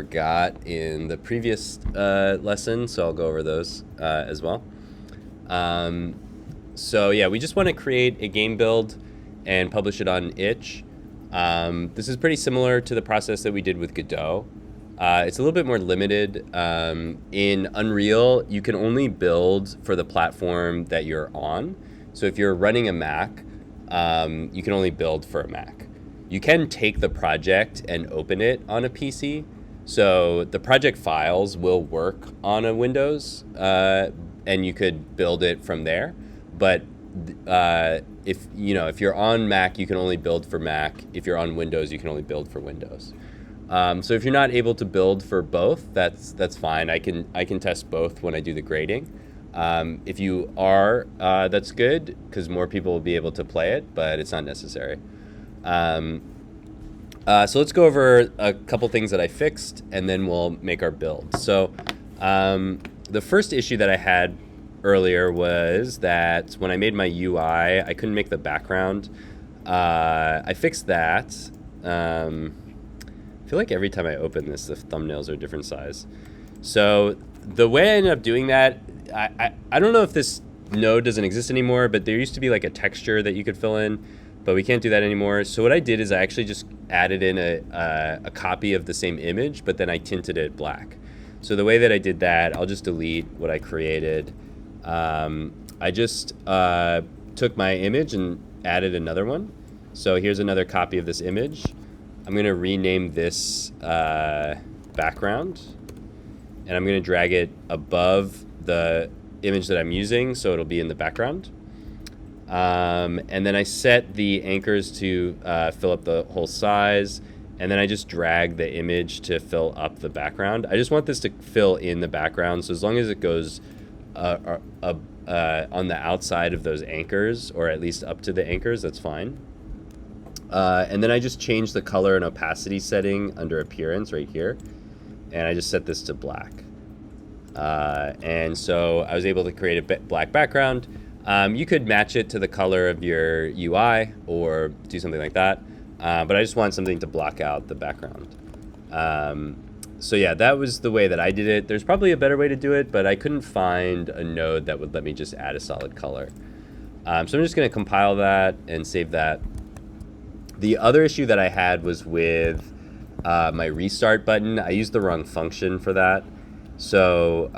got in the previous lesson, so I'll go over those as well. So yeah, we just want to create a game build and publish it on itch. This is pretty similar to the process that we did with Godot. It's a little bit more limited. In Unreal, you can only build for the platform that you're on. So if you're running a Mac, you can only build for a Mac. You can take the project and open it on a PC. So the project files will work on a Windows, and you could build it from there. But if you're on Mac, you can only build for Mac. If you're on Windows, you can only build for Windows. So if you're not able to build for both, that's fine. I can test both when I do the grading. If you are, that's good because more people will be able to play it, but it's not necessary. So let's go over a couple things that I fixed, and then we'll make our build. So the first issue that I had earlier was that when I made my UI, I couldn't make the background. I fixed that. I feel like every time I open this, the thumbnails are a different size. So the way I ended up doing that, I don't know if this node doesn't exist anymore, but there used to be like a texture that you could fill in, but we can't do that anymore. So what I did is I actually just added in a copy of the same image, but then I tinted it black. So the way that I did that, I'll just delete what I created. I just took my image and added another one. So here's another copy of this image. I'm going to rename this background, and I'm going to drag it above the image that I'm using so it'll be in the background. And then I set the anchors to fill up the whole size, and then I just drag the image to fill up the background. I just want this to fill in the background, so as long as it goes on the outside of those anchors, or at least up to the anchors, that's fine. And then I just changed the color and opacity setting under appearance right here, and I just set this to black. And so I was able to create a black background. You could match it to the color of your UI or do something like that, but I just want something to block out the background. So yeah, that was the way that I did it. There's probably a better way to do it, but I couldn't find a node that would let me just add a solid color. So I'm just going to compile that and save that. The other issue that I had was with my restart button. I used the wrong function for that. So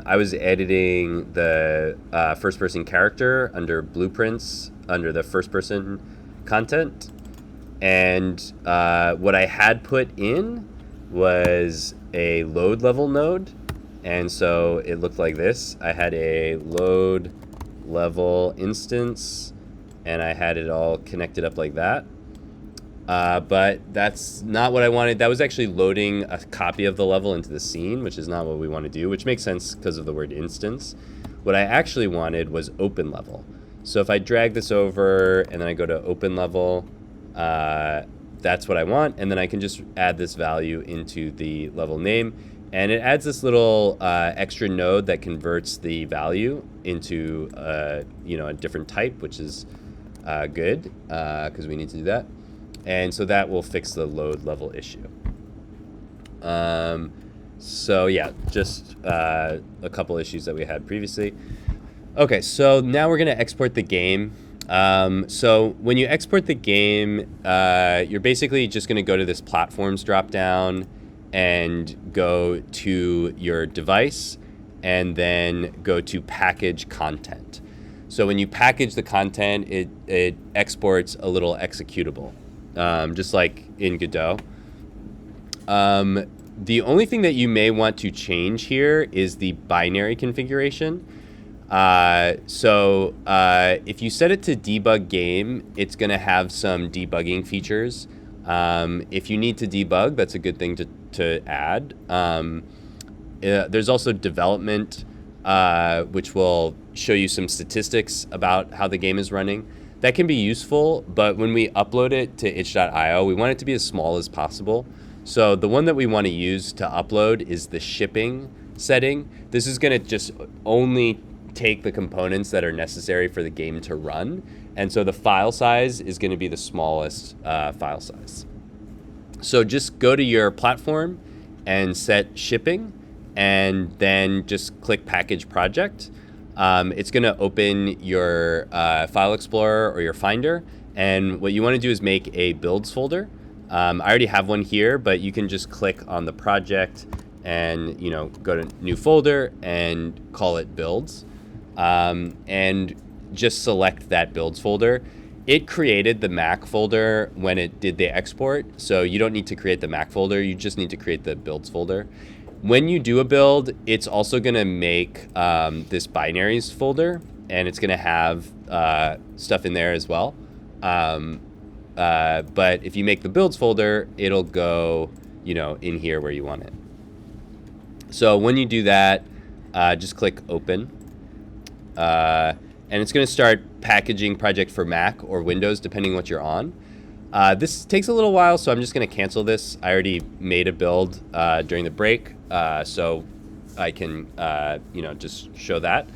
I was editing the first-person character under blueprints, under the first-person content. And what I had put in was a load level node. And so it looked like this. I had a load level instance, and I had it all connected up like that. But that's not what I wanted. That was actually loading a copy of the level into the scene, which is not what we want to do, which makes sense because of the word instance. What I actually wanted was open level. So if I drag this over and then I go to open level, that's what I want. And then I can just add this value into the level name. And it adds this little extra node that converts the value into a different type, which is good because we need to do that. And so that will fix the load level issue. So yeah, just a couple issues that we had previously. Okay, so now we're gonna export the game. So when you export the game, you're basically just gonna go to this platforms dropdown and go to your device and then go to package content. So when you package the content, it exports a little executable. Just like in Godot. The only thing that you may want to change here is the binary configuration. So if you set it to debug game, it's going to have some debugging features. If you need to debug, that's a good thing to add. There's also development, which will show you some statistics about how the game is running. That can be useful, but when we upload it to itch.io, we want it to be as small as possible. So the one that we want to use to upload is the shipping setting. This is going to just only take the components that are necessary for the game to run. And so the file size is going to be the smallest file size. So just go to your platform and set shipping, and then just click package project. It's going to open your file explorer or your finder, and what you want to do is make a builds folder. I already have one here, but you can just click on the project and go to new folder and call it builds, and just select that builds folder. It created the Mac folder when it did the export, so you don't need to create the Mac folder, you just need to create the builds folder. When you do a build, it's also going to make this binaries folder, and it's going to have stuff in there as well. But if you make the builds folder, it'll go in here where you want it. So when you do that, just click open. And it's going to start packaging project for Mac or Windows, depending what you're on. This takes a little while, so I'm just going to cancel this. I already made a build during the break, so I can just show that.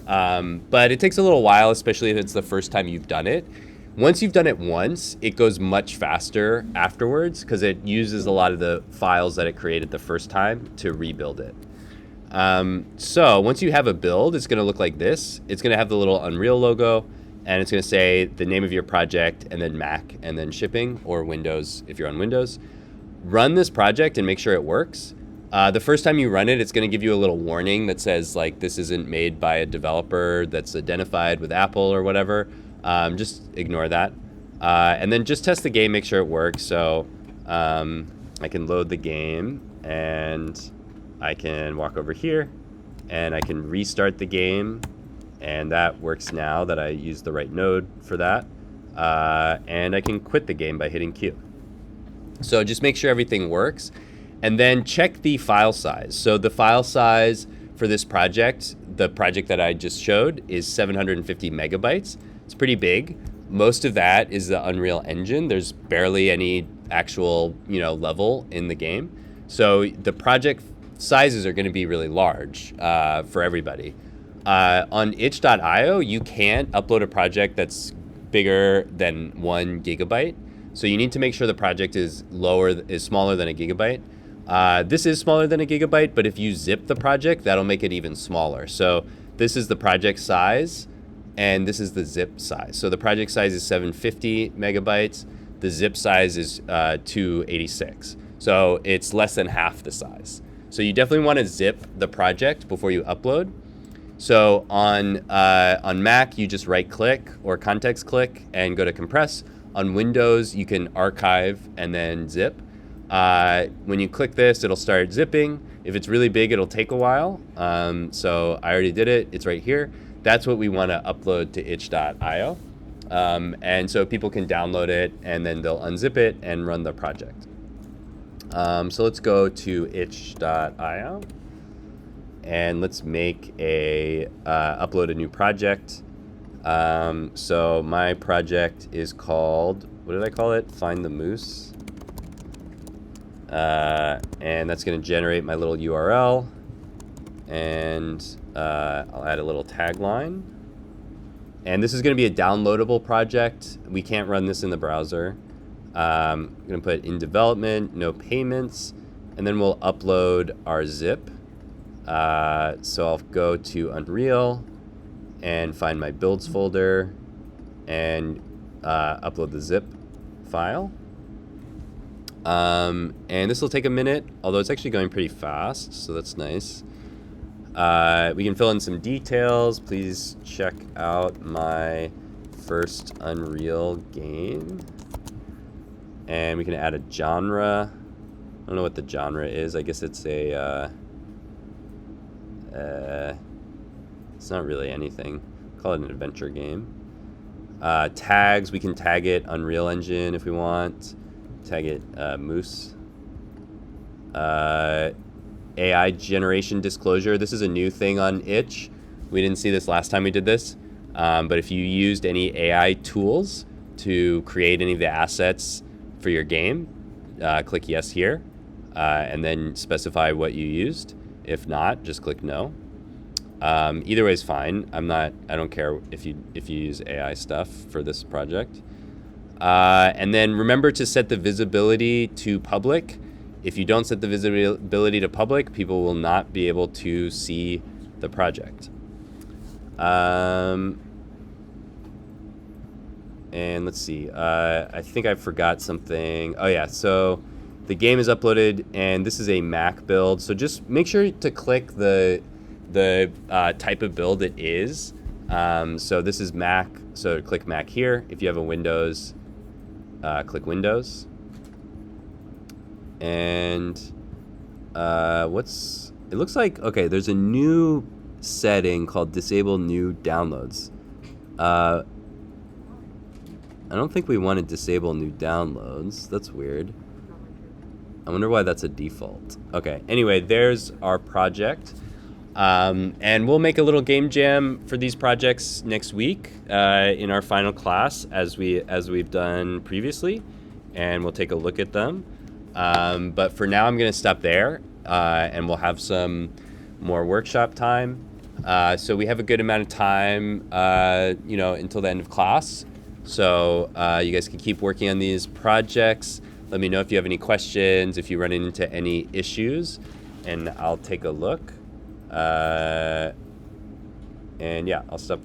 But it takes a little while, especially if it's the first time you've done it. Once you've done it once, it goes much faster afterwards because it uses a lot of the files that it created the first time to rebuild it. So once you have a build, it's going to look like this. It's going to have the little Unreal logo, and it's going to say the name of your project, and then Mac, and then shipping, or Windows if you're on Windows. Run this project and make sure it works. The first time you run it, it's going to give you a little warning that says, like, this isn't made by a developer that's identified with Apple or whatever. Just ignore that. And then just test the game, make sure it works. So I can load the game, and I can walk over here, and I can restart the game, and that works now that I used the right node for that. And I can quit the game by hitting Q. So just make sure everything works, and then check the file size. So the file size for this project, the project that I just showed, is 750 megabytes. It's pretty big. Most of that is the Unreal Engine. There's barely any actual level in the game. So the project sizes are going to be really large for everybody. On itch.io, you can't upload a project that's bigger than 1 gigabyte. So you need to make sure the project is smaller than a gigabyte. This is smaller than a gigabyte, but if you zip the project, that'll make it even smaller. So this is the project size, and this is the zip size. So the project size is 750 megabytes. The zip size is 286. So it's less than half the size. So you definitely want to zip the project before you upload. So on Mac, you just right click or context click and go to compress. On Windows, you can archive and then zip. When you click this, it'll start zipping. If it's really big, it'll take a while. So I already did it. It's right here. That's what we want to upload to itch.io. And so people can download it, and then they'll unzip it and run the project. So let's go to itch.io, and let's make upload a new project. So my project is called, what did I call it? Find the Moose. And that's going to generate my little URL, and I'll add a little tagline. And this is going to be a downloadable project. We can't run this in the browser. I'm going to put in development, no payments, and then we'll upload our zip. So I'll go to Unreal and find my builds folder and upload the zip file. And this will take a minute, although it's actually going pretty fast, so that's nice. We can fill in some details. Please check out my first Unreal game. And we can add a genre. I don't know what the genre is. I guess it's it's not really anything. Call it an adventure game. Tags, we can tag it Unreal Engine if we want. Tag it Moose. AI generation disclosure. This is a new thing on itch. We didn't see this last time we did this. But if you used any AI tools to create any of the assets for your game, click yes here, and then specify what you used. If not, just click no. Either way is fine. I don't care if you use AI stuff for this project. And then remember to set the visibility to public. if you don't set the visibility to public, people will not be able to see the project. And let's see, I think I forgot something. Oh yeah, so the game is uploaded, and this is a Mac build. So just make sure to click the type of build it is. So this is Mac, so click Mac here. If you have a Windows, click Windows. And it looks like, okay, there's a new setting called Disable New Downloads. I don't think we want to disable new downloads. That's weird. I wonder why that's a default. Okay, anyway, there's our project. And we'll make a little game jam for these projects next week in our final class, as we've done previously, and we'll take a look at them. But for now, I'm going to stop there, and we'll have some more workshop time. So we have a good amount of time, until the end of class. So you guys can keep working on these projects. Let me know if you have any questions, if you run into any issues, and I'll take a look. And yeah, I'll stop.